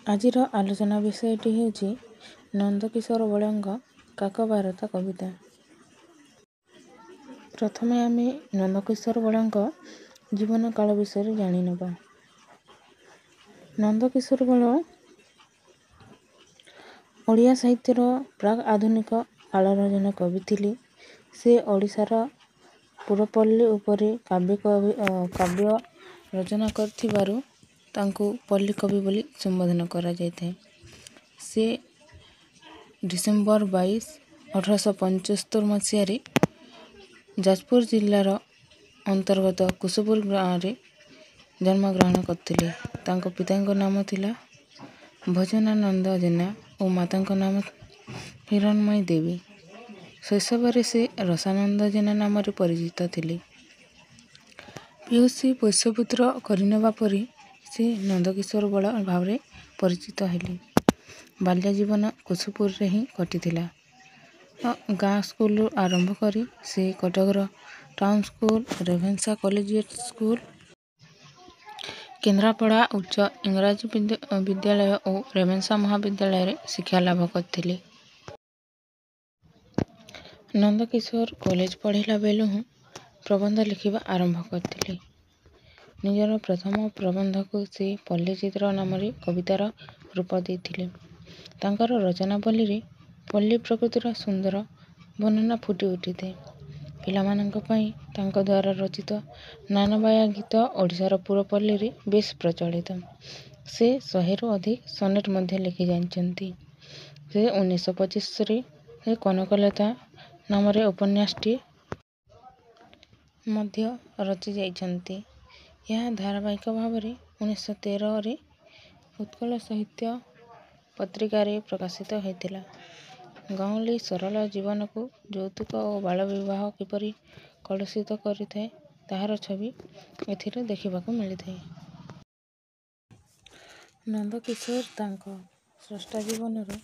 ଆଜିର ଆଲୋଚନା ବିଷୟଟି ହେଉଛି ନନ୍ଦକିଶୋର ବଳଙ୍କ କାକବାରତା କବିତା। ପ୍ରଥମେ ଆମେ ନନ୍ଦକିଶୋର ବଳଙ୍କ ଜୀବନ କାଳ ବିଷୟରେ ଜାଣିନେବା। ନନ୍ଦକିଶୋର ବଳ ଓଡ଼ିଆ ସାହିତ୍ୟର ପ୍ରାକ୍ ଆଧୁନିକ କାଳର ଜଣେ କବି ଥିଲେ। ସେ ଓଡ଼ିଶାର ପୁରପଲ୍ଲୀ ଉପରେ କାବ୍ୟ ରଚନା କରିଥିବାରୁ ତାଙ୍କୁ ପଲ୍ଲୀ କବି ବୋଲି ସମ୍ବୋଧନ କରାଯାଇଥାଏ। ସେ ଡିସେମ୍ବର 22, 1875 ମସିହାରେ ଯାଜପୁର ଜିଲ୍ଲାର ଅନ୍ତର୍ଗତ କୁସୁପୁର ଗାଁରେ ଜନ୍ମଗ୍ରହଣ କରିଥିଲେ। ତାଙ୍କ ପିତାଙ୍କ ନାମ ଥିଲା ଭଜନାନନ୍ଦ ଜେନା ଓ ମାତାଙ୍କ ନାମ ହିରଣ୍ମୟୀ ଦେବୀ। ଶୈଶବରେ ସେ ରସାନନ୍ଦ ଜେନା ନାମରେ ପରିଚିତ ଥିଲେ। ପିଉସୀ ପୋଷ୍ୟପୁତ୍ର କରିନେବା ପରେ ସେ ନନ୍ଦକିଶୋର ବଳ ଭାବରେ ପରିଚିତ ହେଲେ। ବାଲ୍ୟ ଜୀବନ କୁସୁପୁରରେ ହିଁ କଟିଥିଲା। ଗାଁ ସ୍କୁଲରୁ ଆରମ୍ଭ କରି ସେ କଟକର town school, Ravenshaw collegiate school, Kendrapara ଉଚ୍ଚ ଇଂରାଜୀ ବିଦ୍ୟାଳୟ ଓ ରେଭେନ୍ସା ମହାବିଦ୍ୟାଳୟରେ ଶିକ୍ଷା ଲାଭ କରିଥିଲେ। ନନ୍ଦକିଶୋର କଲେଜ ପଢ଼ିଲା ବେଳୁ ପ୍ରବନ୍ଧ ଲେଖିବା ଆରମ୍ଭ କରିଥିଲେ। ନିଜର ପ୍ରଥମ ପ୍ରବନ୍ଧକୁ ସେ ପଲ୍ଲୀଚିତ୍ର ନାମରେ କବିତାର ରୂପ ଦେଇଥିଲେ। ତାଙ୍କର ରଚନାବଳୀରେ ପଲ୍ଲୀ ପ୍ରକୃତିର ସୁନ୍ଦର ବର୍ଣ୍ଣନା ଫୁଟି ଉଠିଥାଏ। ପିଲାମାନଙ୍କ ପାଇଁ ତାଙ୍କ ଦ୍ୱାରା ରଚିତ ନାନବାୟା ଗୀତ ଓଡ଼ିଶାର ପୁରପଲ୍ଲୀରେ ବେଶ୍ ପ୍ରଚଳିତ। ସେ 100ରୁ ଅଧିକ ସନେଟ୍ ମଧ୍ୟ ଲେଖି ଯାଇଛନ୍ତି। ସେ 1925ରେ କନକଲତା ନାମରେ ଉପନ୍ୟାସଟିଏ ମଧ୍ୟ ରଚି ଯାଇଛନ୍ତି। ଏହା ଧାରାବାହିକ ଭାବରେ 1913ରେ ଉତ୍କଳ ସାହିତ୍ୟ ପତ୍ରିକାରେ ପ୍ରକାଶିତ ହୋଇଥିଲା। ଗାଉଁଲି ସରଳ ଜୀବନକୁ ଯୌତୁକ ଓ ବାଲ୍ୟବିବାହ କିପରି କଳୁଷିତ କରିଥାଏ ତାହାର ଛବି ଏଥିରେ ଦେଖିବାକୁ ମିଳିଥାଏ। ନନ୍ଦକିଶୋର ତାଙ୍କ ସ୍ରଷ୍ଟା ଜୀବନର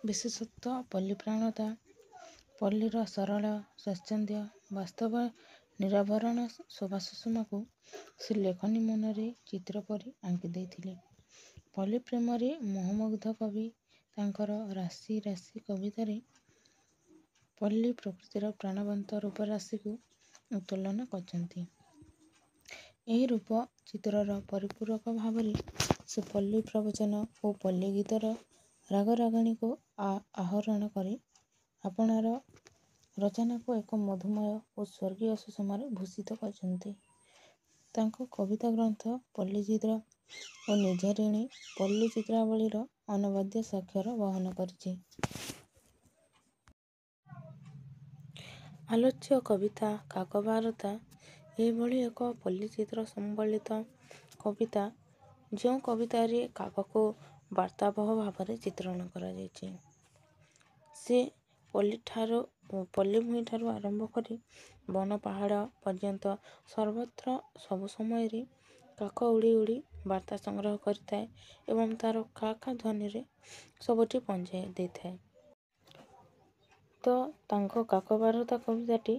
ବିଶେଷତ୍ୱ ପଲ୍ଲୀପ୍ରାଣତା, ପଲ୍ଲୀର ସରଳ ସ୍ୱାଚ୍ଛନ୍ଦ୍ୟ, ବାସ୍ତବ ନିରାଭରଣ ଶୋଭାସୁଷମାକୁ ସେ ଲେଖନୀ ମନରେ ଚିତ୍ର ପରି ଆଙ୍କି ଦେଇଥିଲେ। ପଲ୍ଲୀ ପ୍ରେମରେ ମୋହମୁଗ୍ଧ କବି ତାଙ୍କର ରାଶି ରାଶି କବିତାରେ ପଲ୍ଲୀ ପ୍ରକୃତିର ପ୍ରାଣବନ୍ତ ରୂପରାଶିକୁ ଉତ୍ତୋଳନ କରିଛନ୍ତି। ଏହି ରୂପ ଚିତ୍ରର ପରିପୂରକ ଭାବରେ ସେ ପଲ୍ଲୀ ପ୍ରବଚନ ଓ ପଲ୍ଲୀ ଗୀତର ରାଗରାଗିଣୀକୁ ଆହରଣ କରି ଆପଣାର ରଚନାକୁ ଏକ ମଧୁମୟ ଓ ସ୍ୱର୍ଗୀୟ ସୁଷମାରେ ଭୂଷିତ କରିଛନ୍ତି। ତାଙ୍କ କବିତା ଗ୍ରନ୍ଥ ପଲ୍ଲୀଚିତ୍ର ଓ ନିର୍ଝରିଣୀ ପଲ୍ଲୀ ଚିତ୍ରାବଳୀର ଅନବଦ୍ୟ ସ୍ୱାକ୍ଷର ବହନ କରିଛି। ଆଲୋଚ୍ୟ କବିତା କାକବାରତା ଏଭଳି ଏକ ପଲ୍ଲୀଚିତ୍ର ସମ୍ବଳିତ କବିତା ଯେଉଁ କବିତାରେ କାକକୁ ବାର୍ତ୍ତାବହ ଭାବରେ ଚିତ୍ରଣ କରାଯାଇଛି। ସେ ପଲ୍ଲୀ ଭୂଇଁଠାରୁ ଆରମ୍ଭ କରି ବନ ପାହାଡ଼ ପର୍ଯ୍ୟନ୍ତ ସର୍ବତ୍ର ସବୁ ସମୟରେ କାକ ଉଡ଼ି ଉଡ଼ି ବାର୍ତ୍ତା ସଂଗ୍ରହ କରିଥାଏ ଏବଂ ତାର କା କା ଧ୍ୱନିରେ ସବୁଠି ପହଞ୍ଚାଇ ଦେଇଥାଏ। ତ ତାଙ୍କ କାକବାରତା କବିତାଟି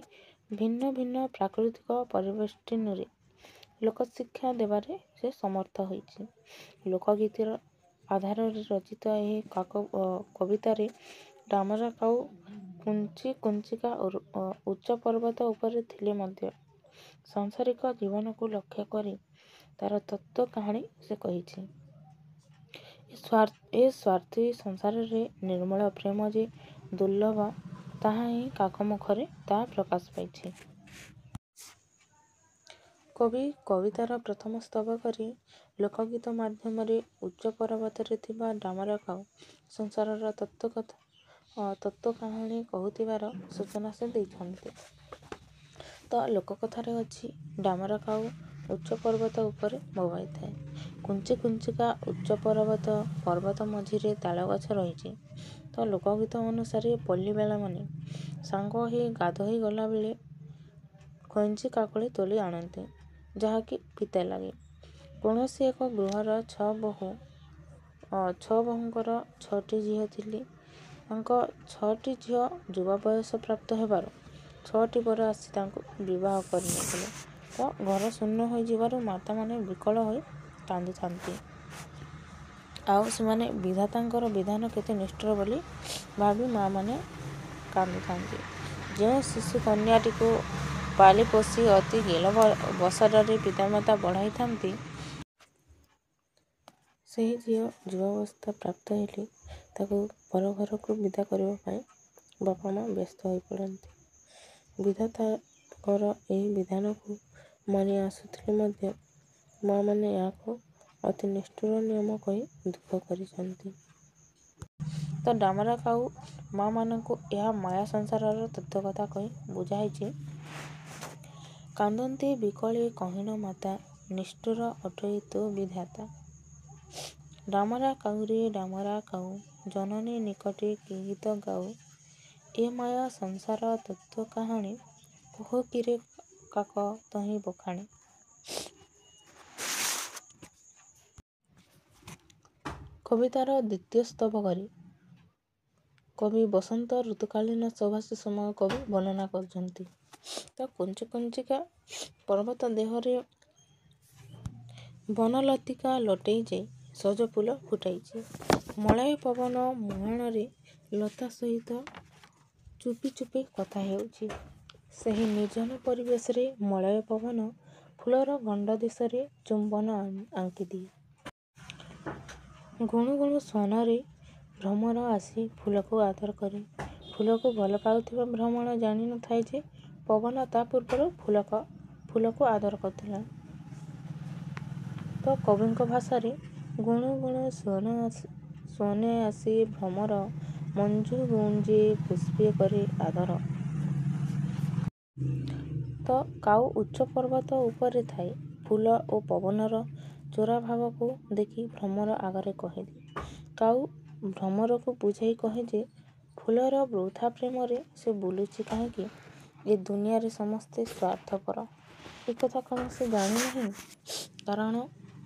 ଭିନ୍ନ ଭିନ୍ନ ପ୍ରାକୃତିକ ପରିବେଷ୍ଟନୀରେ ଲୋକଶିକ୍ଷା ଦେବାରେ ସେ ସମର୍ଥ ହୋଇଛି। ଲୋକଗୀତିର ଆଧାରରେ ରଚିତ ଏହି କବିତାରେ ଡାମରା କାଉ କୁଞ୍ଚି କୁଞ୍ଚିକା ଉଚ୍ଚ ପର୍ବତ ଉପରେ ଥିଲେ ମଧ୍ୟ ସାଂସାରିକ ଜୀବନକୁ ଲକ୍ଷ୍ୟ କରି ତାର ତତ୍ତ୍ୱ କାହାଣୀ ସେ କହିଛି। ଏ ସ୍ୱାର୍ଥୀ ସଂସାରରେ ନିର୍ମଳ ପ୍ରେମ ଯେ ଦୁର୍ଲଭ ତାହା ହିଁ କାକ ମୁଖରେ ତାହା ପ୍ରକାଶ ପାଇଛି। କବି କବିତାର ପ୍ରଥମ ସ୍ତବକରେ ଲୋକଗୀତ ମାଧ୍ୟମରେ ଉଚ୍ଚ ପର୍ବତରେ ଥିବା ଡାମରା କାଉ ସଂସାରର ତତ୍ତ୍ୱ କାହାଣୀ କହୁଥିବାର ସୂଚନା ସେ ଦେଇଛନ୍ତି। ତ ଲୋକକଥାରେ ଅଛି ଡାମରା କାଉ ଉଚ୍ଚ ପର୍ବତ ଉପରେ ବୋବାଇଥାଏ। କୁଞ୍ଚି କୁଞ୍ଚିକା ଉଚ୍ଚ ପର୍ବତ ମଝିରେ ତାଳ ଗଛ ରହିଛି। ତ ଲୋକଗୀତ ଅନୁସାରେ ପଲ୍ଲୀ ବାଳାମାନେ ସାଙ୍ଗ ହୋଇ ଗାଧୋଇ ଗଲାବେଳେ ଖଇଞ୍ଚି କାକୁଡ଼ି ତୋଳି ଆଣନ୍ତି, ଯାହାକି ପିତା ଲାଗେ। କୌଣସି ଏକ ଗୃହର ଛଅ ବୋହୂଙ୍କର 6ଟି ଝିଅ ଥିଲେ। ତାଙ୍କ 6ଟି ଝିଅ ଯୁବା ବୟସ ପ୍ରାପ୍ତ ହେବାରୁ 6ଟି ବର ଆସି ତାଙ୍କୁ ବିବାହ କରିନେଇଥିଲେ। ତ ଘର ଶୂନ୍ୟ ହୋଇଯିବାରୁ ମାତାମାନେ ବିକଳ ହୋଇ କାନ୍ଦୁଥାନ୍ତି। ଆଉ ସେମାନେ ବିଧାତାଙ୍କର ବିଧାନ କେତେ ନିଷ୍ଠୁର ବୋଲି ଭାବି ମା'ମାନେ କାନ୍ଦୁଥାନ୍ତି। ଯେଉଁ ଶିଶୁ କନ୍ୟାଟିକୁ ପାଳି ପୋଷି ଅତି ଗେଲ ବସରରେ ପିତାମାତା ବଢ଼ାଇଥାନ୍ତି, ସେହି ଝିଅ ଯୁବାବସ୍ଥା ପ୍ରାପ୍ତ ହେଲେ ତାକୁ ପର ଘରକୁ ବିଦା କରିବା ପାଇଁ ବାପା ମା ବ୍ୟସ୍ତ ହୋଇପଡ଼ନ୍ତି। ବିଧାତାଙ୍କର ଏହି ବିଧାନକୁ ମାନି ଆସୁଥିଲେ ମଧ୍ୟ ମା'ମାନେ ଏହାକୁ ଅତି ନିଷ୍ଠୁର ନିୟମ କହି ଦୁଃଖ କରିଛନ୍ତି। ତ ଡାମରା କାଉ ମା'ମାନଙ୍କୁ ଏହା ମାୟା ସଂସାରର ତତ୍ତ୍ୱକଥା କହି ବୁଝାଇଛି। କାନ୍ଦନ୍ତି ବିକଳେ କହିନ ମାତା, ନିଷ୍ଠୁର ଅଟଇ ତୋ ବିଧାତା। ଡାମରା କାଉରେ ଡାମରା କାଉ, ଜନନୀ ନିକଟେ କି ଗୀତ ଗାଉ। ଏ ମାୟା ସଂସାର ତତ୍ତ୍ୱ କାହାଣୀ, କହ କିରେ କାକ ତହିଁ ବଖାଣେ। କବିତାର ଦ୍ୱିତୀୟ ସ୍ତବକରେ କବି ବସନ୍ତ ଋତୁକାଳୀନ ଶୋଭାଶିଷ ସମୟ କବି ବର୍ଣ୍ଣନା କରିଛନ୍ତି। ତ କୁଞ୍ଚି କୁଞ୍ଚିକା ପର୍ବତ ଦେହରେ ବନଲତିକା ଲଟେଇ ଯାଇ ସଜ ଫୁଲ ଫୁଟାଇଛି। ମଳୟ ପବନ ମୁହାଣରେ ଲତା ସହିତ ଚୁପି ଚୁପି କଥା ହେଉଛି। ସେହି ନିର୍ଜନ ପରିବେଶରେ ମଳୟ ପବନ ଫୁଲର ଗଣ୍ଡ ଦେଶରେ ଚୁମ୍ବନ ଆଙ୍କିଦିଏ। ଗୁଣୁ ଗୁଣୁ ସ୍ୱନରେ ଭ୍ରମର ଆସି ଫୁଲକୁ ଆଦର କରେ। ଫୁଲକୁ ଭଲ ପାଉଥିବା ଭ୍ରମର ଜାଣି ନଥାଏ ଯେ ପବନ ତା ପୂର୍ବରୁ ଫୁଲକୁ ଆଦର କରୁଥିଲା। ତ କବିଙ୍କ ଭାଷାରେ ଗୁଣୁ ଗୁଣୁ ସ୍ୱନେ ଆସି ଭ୍ରମର, ମଞ୍ଜୁ ଗୁଞ୍ଜେ ପୁଷ୍ପେ କରେ ଆଦର। ତ କାଉ ଉଚ୍ଚ ପର୍ବତ ଉପରେ ଥାଇ ଫୁଲ ଓ ପବନର ଚୋରା ଭାବକୁ ଦେଖି ଭ୍ରମର ଆଗରେ କହିଦିଏ। କାଉ ଭ୍ରମରକୁ ବୁଝାଇ କହେ ଯେ ଫୁଲର ବୃଥା ପ୍ରେମରେ ସେ ବୁଲୁଛି କାହିଁକି? ଏ ଦୁନିଆରେ ସମସ୍ତେ ସ୍ୱାର୍ଥପର। ଏକଥା କ'ଣ ସେ ଜାଣିନାହିଁ? କାରଣ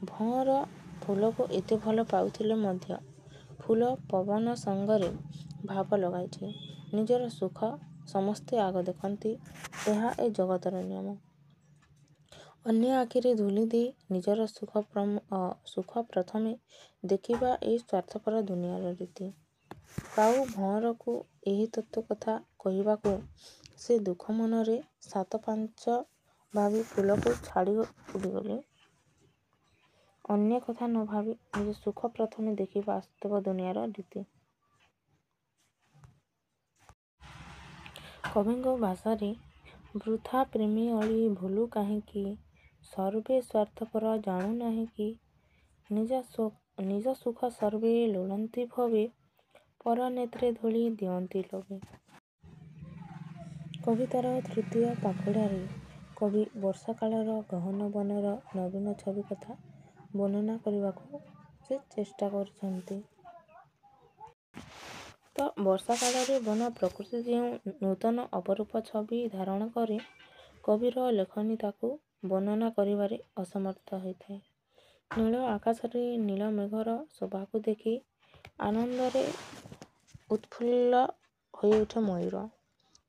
ଭଁଅର ଫୁଲକୁ ଏତେ ଭଲ ପାଉଥିଲେ ମଧ୍ୟ ଫୁଲ ପବନ ସଙ୍ଗରେ ଭାବ ଲଗାଇଛି। ନିଜର ସୁଖ ସମସ୍ତେ ଆଗ ଦେଖନ୍ତି, ଏହା ଏ ଜଗତର ନିୟମ। ଅନ୍ୟ ଆଖିରେ ଧୂଳି ଦେଇ ନିଜର ସୁଖ ପ୍ରଥମେ ଦେଖିବା ଏହି ସ୍ୱାର୍ଥପର ଦୁନିଆର ରୀତି। କାଉ ଭଁଅରକୁ ଏହି ତତ୍ତ୍ୱ କଥା କହିବାକୁ ସେ ଦୁଃଖ ମନରେ ସାତ ପାଞ୍ଚ ଭାବି ଫୁଲକୁ ଛାଡ଼ି ଉଡ଼ିଗଲେ। ଅନ୍ୟ କଥା ନ ଭାବି ନିଜ ସୁଖ ପ୍ରଥମେ ଦେଖିବା ବାସ୍ତବ ଦୁନିଆର ରୀତି। କବିଙ୍କ ଭାଷାରେ ବୃଥା ପ୍ରେମୀ ଅଳି ଭୁଲୁ କାହିଁକି? ସର୍ବେ ସ୍ୱାର୍ଥପର ଜାଣୁ ନାହିଁ କି? ନିଜ ସୁଖ ସର୍ବେ ଲୋଡ଼ନ୍ତି ଭବେ, ପର ନେତ୍ରେ ଧୂଳି ଦିଅନ୍ତି ଲୋଭେ। କବିତାର ତୃତୀୟ ପାଖୁଡ଼ାରେ କବି ବର୍ଷାକାଳର ଗହନ ବନର ନବୀନ ଛବି କଥା ବର୍ଣ୍ଣନା କରିବାକୁ ସେ ଚେଷ୍ଟା କରିଛନ୍ତି। ତ ବର୍ଷା କାଳରେ ବନ ପ୍ରକୃତି ଯେଉଁ ନୂତନ ଅପରୂପ ଛବି ଧାରଣ କରେ, କବିର ଲେଖନୀ ତାକୁ ବର୍ଣ୍ଣନା କରିବାରେ ଅସମର୍ଥ ହୋଇଥାଏ। ନୀଳ ଆକାଶରେ ନୀଳ ମେଘର ଶୋଭାକୁ ଦେଖି ଆନନ୍ଦରେ ଉତ୍ଫୁଲ୍ଲ ହୋଇଉଠେ ମୟୂର।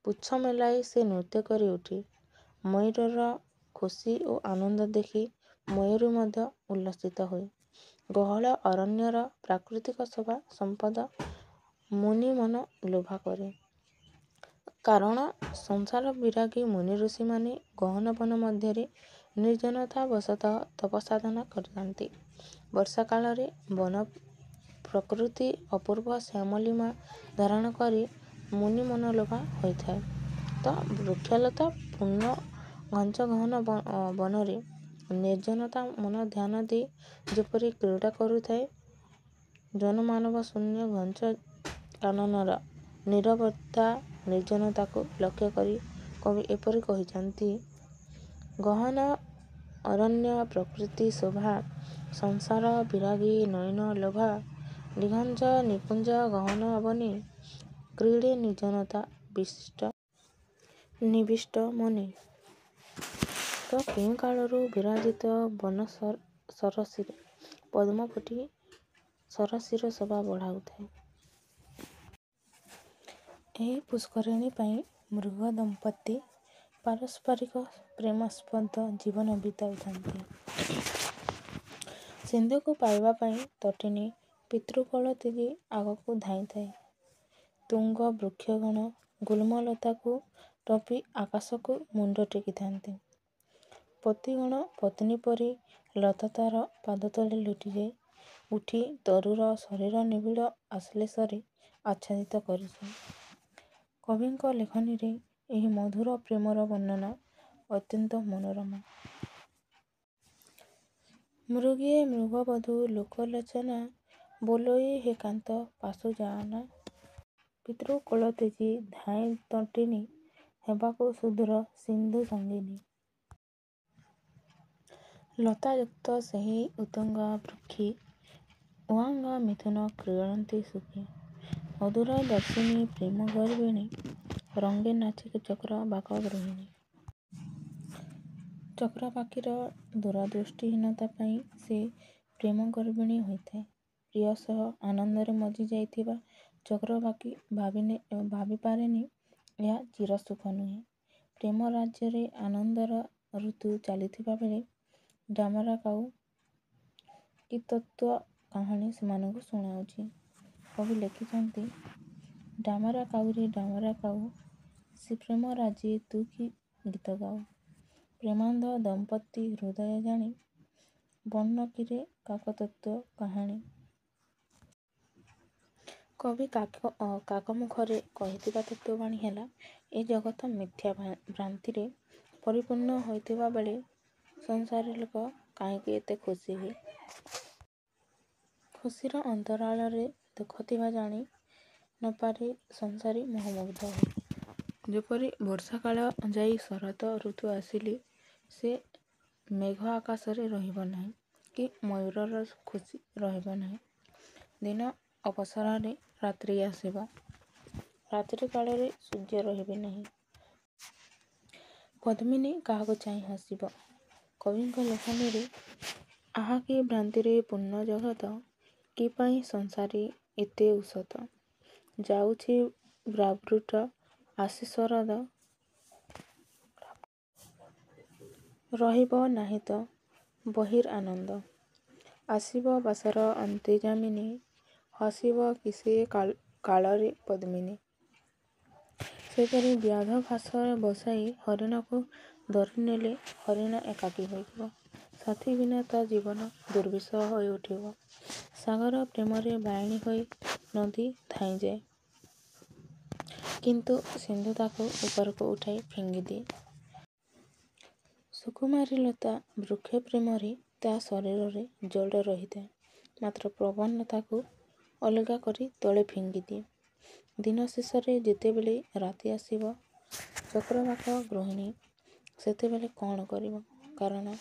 ପୁଚ୍ଛ ମେଲାଇ ସେ ନୃତ୍ୟ କରି ଉଠେ। ମୟୂରର ଖୁସି ଓ ଆନନ୍ଦ ଦେଖି ମୟୂରୀ ମଧ୍ୟ ଉଲ୍ଲସିତ ହୁଏ। ଗହଳ ଅରଣ୍ୟର ପ୍ରାକୃତିକ ଶୋଭା ସମ୍ପଦ ମୁନି ମନ ଲୋଭା କରେ। କାରଣ ସଂସାର ବିରାଗୀ ମୁନି ଋଷିମାନେ ଗହନ ବନ ମଧ୍ୟରେ ନିର୍ଜନତା ବଶତଃ ତପସାଧନା କରିଥାନ୍ତି। ବର୍ଷା କାଳରେ ବନ ପ୍ରକୃତି ଅପୂର୍ବ ଶ୍ୟାମଳିମା ଧାରଣ କରି ମୁନି ମନଲୋଭା ହୋଇଥାଏ। ତ ବୃକ୍ଷଲତା ପୂର୍ଣ୍ଣ ଘଞ୍ଚ ଗହନ ବନରେ ନିର୍ଜନତା ମନ ଧ୍ୟାନ ଦେଇ ଯେପରି କ୍ରୀଡ଼ା କରୁଥାଏ, ଜନମାନବ ଶୂନ୍ୟ ଘଞ୍ଚ କାନନର ନୀରବତା ନିର୍ଜନତାକୁ ଲକ୍ଷ୍ୟ କରି କବି ଏପରି କହିଛନ୍ତି। ଗହନ ଅରଣ୍ୟ ପ୍ରକୃତି ଶୋଭା, ସଂସାର ବିରାଗୀ ନୟନ ଲୋଭା। ନିଘଞ୍ଚ ନିକୁଞ୍ଜ ଗହନ ବନେ, କ୍ରୀଡ଼େ ନିର୍ଜନତା ନିବିଷ୍ଟ ମନେ। ତ କେଉଁ କାଳରୁ ବିରାଜିତ ବନ ସରସୀରେ ପଦ୍ମ ଫୁଟି ସରସୀର ଶୋଭା ବଢ଼ାଉଥାଏ। ଏହି ପୁଷ୍କରିଣୀ ପାଇଁ ମୃଗ ଦମ୍ପତି ପାରସ୍ପରିକ ପ୍ରେମାସ୍ପଦ ଜୀବନ ବିତାଉଥାନ୍ତି। ସିନ୍ଧୁକୁ ପାଇବା ପାଇଁ ତଟିନୀ ପିତୃକୋଳ ତିଗି ଆଗକୁ ଧାଇଁଥାଏ। ତୁଙ୍ଗ ବୃକ୍ଷଗଣ ଗୁଳ୍ମଲତାକୁ ଟପି ଆକାଶକୁ ମୁଣ୍ଡ ଟେକିଥାନ୍ତି। ପତିଗଣ ପତ୍ନୀ ପରି ଲତା ତାର ପାଦତଳେ ଲୋଟିଯାଇ ଉଠି ତରୁର ଶରୀର ନିବିଡ଼ ଆଶ୍ଲେଷରେ ଆଚ୍ଛାଦିତ କରିଛି। କବିଙ୍କ ଲେଖନୀରେ ଏହି ମଧୁର ପ୍ରେମର ବର୍ଣ୍ଣନା ଅତ୍ୟନ୍ତ ମନୋରମ। ମୃଗୀଏ ମୃଗବଧୂ ଲୋକଲୋଚନା ବୋଲଇ ହେ କାନ୍ତ ପାଶୁ ଯାଆନା। ପିତୃକୋଳ ତେଜି ଧାଇଁ ତଟିନୀ ହେବାକୁ ସୁଦୂର ସିନ୍ଧୁ ସଙ୍ଗିନୀ। ଲତାଯୁକ୍ତ ସେହି ଉତ୍ତୁଙ୍ଗ ବୃକ୍ଷେ ଉଆଙ୍ଗ ମିଥୁନ କ୍ରୀଡ଼ନ୍ତି ସୁଖୀ। ଅଧୁର ଦର୍ଶିନୀ ପ୍ରେମ ଗର୍ବିଣୀ ରଙ୍ଗେ ନାଚେ ଚକ୍ରବାକ ଗୃହିଣୀ। ଚକ୍ରବାକୀର ଦୂରଦୃଷ୍ଟିହୀନତା ପାଇଁ ସେ ପ୍ରେମ ଗର୍ବିଣୀ ହୋଇଥାଏ। ପ୍ରିୟ ସହ ଆନନ୍ଦରେ ମଜି ଯାଇଥିବା ଚକ୍ରବାକୀ ଭାବିପାରେନି ଏହା ଚିରସୁଖ ନୁହେଁ। ପ୍ରେମ ରାଜ୍ୟରେ ଆନନ୍ଦର ଋତୁ ଚାଲିଥିବା ବେଳେ ଡାମରା କାଉ କି ତତ୍ତ୍ୱ କାହାଣୀ ସେମାନଙ୍କୁ ଶୁଣାଉଛି। କବି ଲେଖିଛନ୍ତି, ଡାମରା କାଉରେ ଡାମରା କାଉ ସେ ପ୍ରେମ ରାଜ୍ୟେ ତୁ କି ଗୀତ ଗାଉ। ପ୍ରେମାନ୍ଧ ଦମ୍ପତି ହୃଦୟ ଜାଣି ବର୍ଣ୍ଣ କିରେ କାକତତ୍ତ୍ୱ କାହାଣୀ। କବି କାକମୁଖରେ କହିଥିବା ତତ୍ତ୍ୱବାଣୀ ହେଲା, ଏ ଜଗତ ମିଥ୍ୟା ଭ୍ରାନ୍ତିରେ ପରିପୂର୍ଣ୍ଣ ହୋଇଥିବା ବେଳେ ସଂସାରୀ ଲୋକ କାହିଁକି ଏତେ ଖୁସି ହୁଏ। ଖୁସିର ଅନ୍ତରାଳରେ ଦୁଃଖ ଥିବା ଜାଣି ନପାରି ସଂସାରୀ ମୋହମୁଗ୍ଧ ହୁଏ। ଯେପରି ବର୍ଷାକାଳ ଯାଇ ଶରତ ଋତୁ ଆସିଲେ ସେ ମେଘ ଆକାଶରେ ରହିବ ନାହିଁ କି ମୟୂରର ଖୁସି ରହିବ ନାହିଁ। ଦିନ ଅବସରରେ ରାତ୍ରି ଆସିବ। ରାତ୍ରି କାଳରେ ସୂର୍ଯ୍ୟ ରହିବେ ନାହିଁ। ପଦ୍ମିନୀ କାହାକୁ ଚାହିଁ ହସିବ। କବିଙ୍କ ଲେଖନୀରେ ଆହା କି ଭ୍ରାନ୍ତିରେ ପୂର୍ଣ୍ଣ ଜଗତ କି ପାଇଁ ସଂସାରୀ ଏତେ ଉଷତ। ଯାଉଛି ବ୍ରାବୃଟ ଆସି ଶରଦ ରହିବ ନାହିଁ ତ ବହିର୍ ଆନନ୍ଦ। ଆସିବ ବାସର ଅନ୍ତେ ଯାମିନୀ ହସିବ କିସେ କାଳରେ ପଦ୍ମିନୀ। ସେପରି ବ୍ୟାଧ ଫାଶରେ ବସାଇ ହରିଣକୁ ଧରିନେଲେ ହରିଣ ଏକାକୀ ହୋଇଯିବ। ସାଥୀ ବିନା ତା ଜୀବନ ଦୁର୍ବିସହ ହୋଇ ଉଠିବ। ସାଗର ପ୍ରେମରେ ବାୟାଣୀ ହୋଇ ନଦୀ ଧାଇଁଯାଏ। କିନ୍ତୁ ସିନ୍ଧୁ ତାକୁ ଉପରକୁ ଉଠାଇ ଫିଙ୍ଗିଦିଏ। ସୁକୁମାରୀ ଲତା ବୃକ୍ଷ ପ୍ରେମରେ ତା ଶରୀରରେ ଜଡ଼ ରହିଥାଏ। ମାତ୍ର ପବନ ତାକୁ ଅଲଗା କରି ତଳେ ଫିଙ୍ଗିଦିଏ। ଦିନ ଶେଷରେ ଯେତେବେଳେ ରାତି ଆସିବ ଚକ୍ରବାକ ଗୃହିଣୀ ସେତେବେଳେ କ'ଣ କରିବ? କାରଣ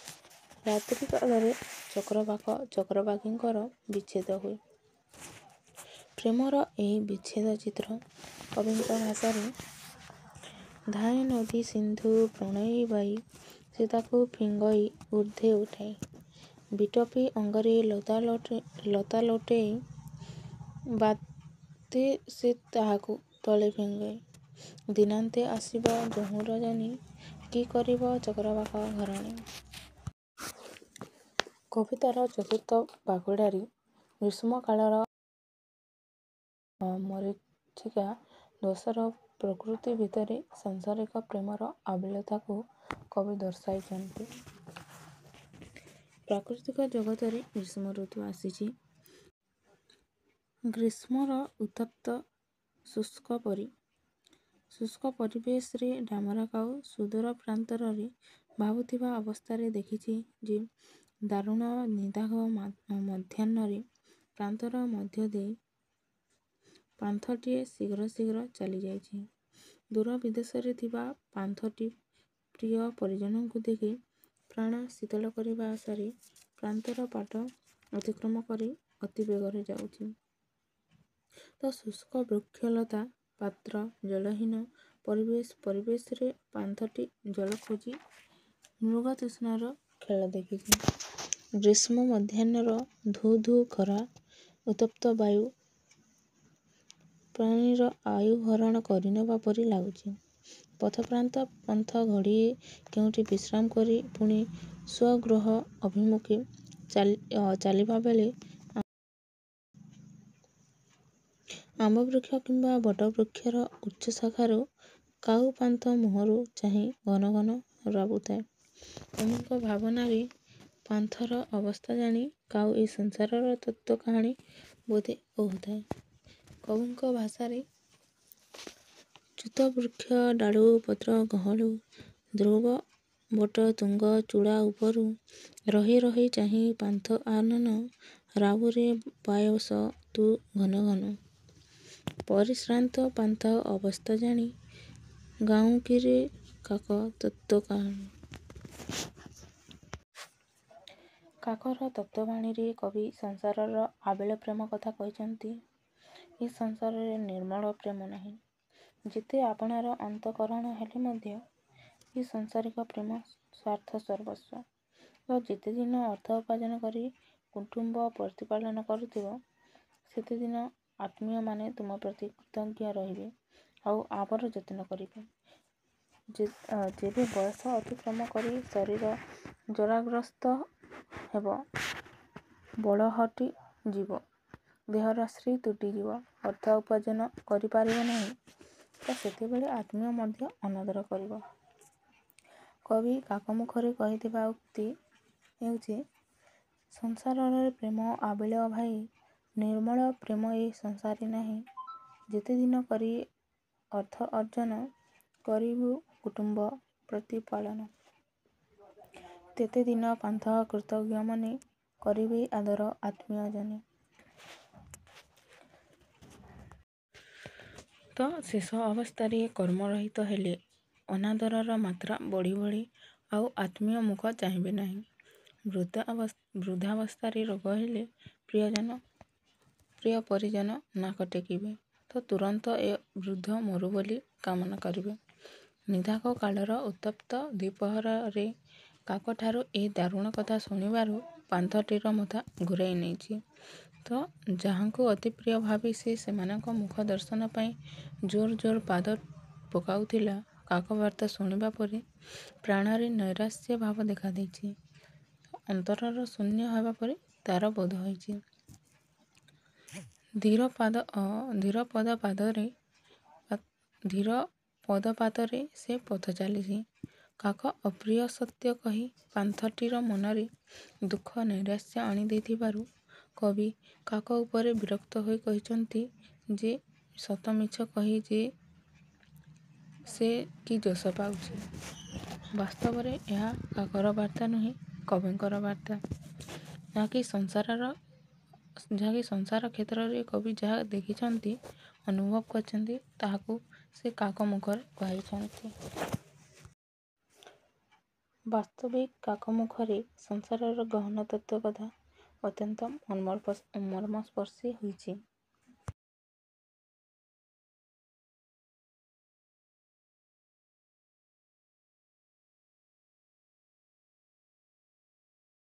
ରାତ୍ରି କାଳରେ ଚକ୍ରବାକ ଚକ୍ରବାକୀଙ୍କର ବିଚ୍ଛେଦ ହୁଏ। ପ୍ରେମର ଏହି ବିଚ୍ଛେଦ ଚିତ୍ର କବିଙ୍କ ଭାଷାରେ ଧାଇଁ ନଦୀ ସିନ୍ଧୁ ପ୍ରଣୟୀ ବାଇ ସେ ତାକୁ ଫିଙ୍ଗଇ ଊର୍ଦ୍ଧ୍ୱେ ଉଠାଇ। ବିଟପୀ ଅଙ୍ଗରେ ଲତା ଲୋଟେଇ ବାତେ ସେ ତାହାକୁ ତଳେ ଫିଙ୍ଗଇ। ଦିନାନ୍ତେ ଆସିବ ଯହୁଁ ରଜନୀ କି କରିବ ଚକ୍ରବାକ ଘରଣୀ। କବିତାର ଚତୁର୍ଥ ବାଗୁଡ଼ାରୀ ଗ୍ରୀଷ୍ମକାଳର ମରୀଚିକା ଦୋଷର ପ୍ରକୃତି ଭିତରେ ସାଂସାରିକ ପ୍ରେମର ଆବିଳତାକୁ କବି ଦର୍ଶାଇଛନ୍ତି। ପ୍ରାକୃତିକ ଜଗତରେ ଗ୍ରୀଷ୍ମ ଋତୁ ଆସିଛି। ଗ୍ରୀଷ୍ମର ଉତ୍ତପ୍ତ ଶୁଷ୍କ ପରିବେଶରେ ଡାମରା କାଉ ସୁଦୂର ପ୍ରାନ୍ତରରେ ଭାବୁଥିବା ଅବସ୍ଥାରେ ଦେଖିଛି ଯେ ଦାରୁଣ ନିଦାଘ ମଧ୍ୟାହ୍ନରେ ପ୍ରାନ୍ତର ମଧ୍ୟ ଦେଇ ପାନ୍ଥଟିଏ ଶୀଘ୍ର ଶୀଘ୍ର ଚାଲିଯାଇଛି। ଦୂର ବିଦେଶରେ ଥିବା ପାନ୍ଥଟି ପ୍ରିୟ ପରିଜନଙ୍କୁ ଦେଖି ପ୍ରାଣ ଶୀତଳ କରିବା ଆଶାରେ ପ୍ରାନ୍ତର ପାଟ ଅତିକ୍ରମ କରି ଅତି ବେଗରେ ଯାଉଛି। ତ ଶୁଷ୍କ ବୃକ୍ଷଲତା ପାତ୍ର ଜଳହୀନ ପରିବେଶରେ ପାନ୍ଥଟି ଜଳ ଖୋଜି ମୃଗତୃଷ୍ଣାର ଖେଳ ଦେଖିଛି। ଗ୍ରୀଷ୍ମ ମଧ୍ୟାହ୍ନର ଧୂ ଧୂ ଖରା ଉତ୍ତପ୍ତ ବାୟୁ ପ୍ରାଣୀର ଆୟୁ ହରଣ କରିନେବା ପରି ଲାଗୁଛି। ପଥପ୍ରାନ୍ତ ପନ୍ଥ ଘଡ଼ିଏ କେଉଁଠି ବିଶ୍ରାମ କରି ପୁଣି ସ୍ୱଗୃହ ଅଭିମୁଖେ ଚାଲିବା ବେଳେ ଆମ୍ବ ବୃକ୍ଷ କିମ୍ବା ବଟବୃକ୍ଷର ଉଚ୍ଚ ଶାଖାରୁ କାଉ ପାନ୍ଥ ମୁହଁରୁ ଚାହିଁ ଘନ ଘନ ରାବୁଥାଏ। କବିଙ୍କ ଭାବନାରେ ପାନ୍ଥର ଅବସ୍ଥା ଜାଣି କାଉ ଏ ସଂସାରର ତତ୍ତ୍ୱ କାହାଣୀ ବୋଧେ କହୁଥାଏ। କବିଙ୍କ ଭାଷାରେ ଚ୍ୟୁତ ବୃକ୍ଷ ଡାଳୁ ପତ୍ର କହଳୁ ଧ୍ରୁବ ବଟ ତୁଙ୍ଗ ଚୂଡ଼ା ଉପରୁ ରହି ରହି ଚାହିଁ ପାନ୍ଥ ଆନନ ରାବୁରେ ପାୟସ ତୁ ଘନ ଘନ। ପରିଶ୍ରାନ୍ତ ପାନ୍ଥ ଅବସ୍ଥା ଜାଣି ଗାଉଁ କିରେ କାକ ତତ୍ତ୍ୱ କାହାଣୀ। କାକର ତତ୍ତ୍ୱବାଣୀରେ କବି ସଂସାରର ଆବିଳ ପ୍ରେମ କଥା କହିଛନ୍ତି। ଏ ସଂସାରରେ ନିର୍ମଳ ପ୍ରେମ ନାହିଁ। ଯେତେ ଆପଣାର ଅନ୍ତଃକରଣ ହେଲେ ମଧ୍ୟ ଏ ସଂସାରିକ ପ୍ରେମ ସ୍ୱାର୍ଥ ସର୍ବସ୍ୱ। ଓ ଯେତେଦିନ ଅର୍ଥ ଉପାର୍ଜନ କରି କୁଟୁମ୍ବ ପ୍ରତିପାଳନ କରୁଥିବ ସେତେଦିନ ଆତ୍ମୀୟମାନେ ତୁମ ପ୍ରତି କୃତଜ୍ଞ ରହିବେ ଆଉ ଆବର ଯତ୍ନ କରିବେ। ଯେବେ ବୟସ ଅତିକ୍ରମ କରି ଶରୀର ଜରାଗ୍ରସ୍ତ ହେବ, ବଳ ହଟି ଯିବ, ଦେହର ଶ୍ରୀ ତୁଟିଯିବ, ଅର୍ଥ ଉପାର୍ଜନ କରିପାରିବ ନାହିଁ ତ ସେତେବେଳେ ଆତ୍ମୀୟ ମଧ୍ୟ ଅନାଦର କରିବ। କବି କାକମୁଖରେ କହିଥିବା ଉକ୍ତି ହେଉଛି ସଂସାରରେ ପ୍ରେମ ଆବିଳ ଭାଇ ନିର୍ମଳ ପ୍ରେମ ଏ ସଂସାରେ ନାହିଁ। ଯେତେଦିନ କରି ଅର୍ଥ ଅର୍ଜନ କରିବୁ କୁଟୁମ୍ବ ପ୍ରତିପାଳନ ତେତେଦିନ ପାନ୍ଥ କୃତଜ୍ଞ ମନେ କରିବେ ଆଦର ଆତ୍ମୀୟଜନେ। ତ ଶେଷ ଅବସ୍ଥାରେ କର୍ମରହିତ ହେଲେ ଅନାଦରର ମାତ୍ରା ବଢ଼ି ବଢ଼ି ଆଉ ଆତ୍ମୀୟ ମୁଖ ଚାହିଁବେ ନାହିଁ। ବୃଦ୍ଧାବସ୍ଥାରେ ରୋଗ ହେଲେ ପ୍ରିୟ ପରିଜନ ନାକ ଟେକିବେ ତ ତୁରନ୍ତ ଏ ବୃଦ୍ଧ ମରୁ ବୋଲି କାମନା କରିବେ। ନିଦାଘ କାଳର ଉତ୍ତପ୍ତ ଦ୍ୱିପ୍ରହରରେ କାକଠାରୁ ଏ ଦାରୁଣ କଥା ଶୁଣିବାରୁ ପାନ୍ଥଟିର ମଥା ଘୂରାଇ ନେଇଛି। ତ ଯାହାଙ୍କୁ ଅତି ପ୍ରିୟ ଭାବି ସେ ସେମାନଙ୍କ ମୁଖ ଦର୍ଶନ ପାଇଁ ଜୋର ଜୋର ପାଦ ପକାଉଥିଲା, କାକ ବାର୍ତ୍ତା ଶୁଣିବା ପରେ ପ୍ରାଣରେ ନୈରାଶ୍ୟ ଭାବ ଦେଖାଦେଇଛି। ଅନ୍ତରର ଶୂନ୍ୟ ହେବା ପରି ତାର ବୋଧ ହୋଇଛି। ଧୀର ପଦପାତରେ ସେ ପଥ ଚାଲିଛି। କାକ ଅପ୍ରିୟ ସତ୍ୟ କହି ପାନ୍ଥଟିର ମନରେ ଦୁଃଖ ନୈରାଶ୍ୟ ଆଣି ଦେଇଥିବାରୁ କବି କାକ ଉପରେ ବିରକ୍ତ ହୋଇ କହିଛନ୍ତି ଯେ ସତ ମିଛ କହି ଯେ ସେ କି ଯଶ ପାଉଛି। ବାସ୍ତବରେ ଏହା କାକର ବାର୍ତ୍ତା ନୁହେଁ, କବିଙ୍କର ବାର୍ତ୍ତା, ଯାହାକି ସଂସାର କ୍ଷେତ୍ରରେ କବି ଯାହା ଦେଖିଛନ୍ତି ଅନୁଭବ କରିଛନ୍ତି ତାହାକୁ ସେ କାକ ମୁଖରେ କହିଛନ୍ତି। ବାସ୍ତବିକ କାକ ମୁଖରେ ସଂସାରର ଗହନ ତତ୍ତ୍ୱ କଥା ଅତ୍ୟନ୍ତ ମର୍ମସ୍ପର୍ଶୀ ହୋଇଛି।